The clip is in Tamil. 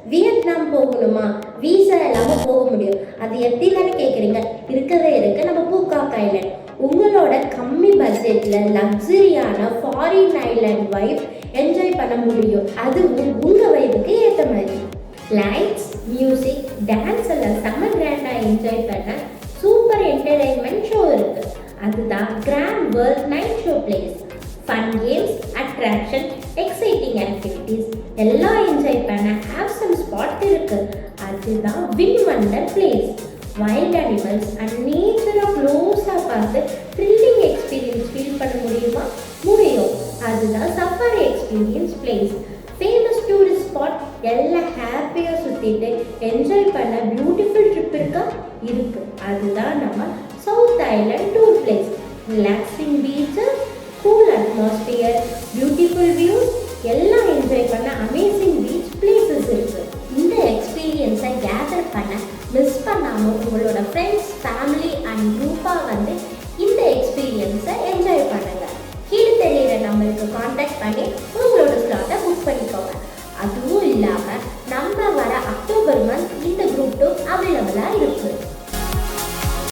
வியட்நாம் போகணுமா, வீசா இல்லாமல் போக முடியும். அது எப்படி தானே கேட்குறீங்க? இருக்கவே இருக்கு நம்ம பூகாக் ஐலாண்ட். உங்களோட கம்மி பட்ஜெட்டில் லக்ஸரியான ஃபாரின் ஐலாண்ட் வைப் என்ஜாய் பண்ண முடியும். அதுவும் உங்கள் வைப்புக்கு ஏற்ற மாதிரி. லைட்ஸ், மியூசிக், டான்ஸ் எல்லாம் செம்ம கிராண்டாக என்ஜாய் பண்ண சூப்பர் என்டர்டைன்மெண்ட் ஷோ இருக்குது. அதுதான் grand world night show place. Fun games, attraction, exciting activities எல்லாம் என்ஜாய் பண்ண ஆப்சம் ஸ்பாட் இருக்குது. அதுதான் win wonder place. Wild animals and நேச்சரை க்ளோஸாக பார்த்து த்ரில்லிங் எக்ஸ்பீரியன்ஸ் ஃபீல் பண்ண முடியுமா? முடியும். அதுதான் safari experience place. Famous tourist spot எல்லாம் ஹாப்பியாக சுற்றிட்டு என்ஜாய் பண்ண பியூட்டிஃபுல் ட்ரிப் இருக்கா? இருக்குது. அதுதான் நம்ம south island tour place. Relaxing beaches, cool atmosphere, beautiful views எல்லாம் என்ஜாய் பண்ண அமேசிங் பீச் பிளேசஸ் இருக்குது. இந்த எக்ஸ்பீரியன்ஸை கேதர் பண்ண மிஸ் பண்ணாமல் உங்களோட ஃப்ரெண்ட்ஸ், ஃபேமிலி அண்ட் குரூப்பாக வந்து இந்த எக்ஸ்பீரியன்ஸை என்ஜாய் பண்ணுங்கள். கீழே தெரியிற நம்பருக்கு காண்டாக்ட் பண்ணி உங்களோட ஸ்லாட்டை புக் பண்ணிக்கோங்க. அதுவும் இல்லாமல் நம்ம வர அக்டோபர் மந்த் இந்த குரூப் டூர் அவைலபிளாக இருக்குது.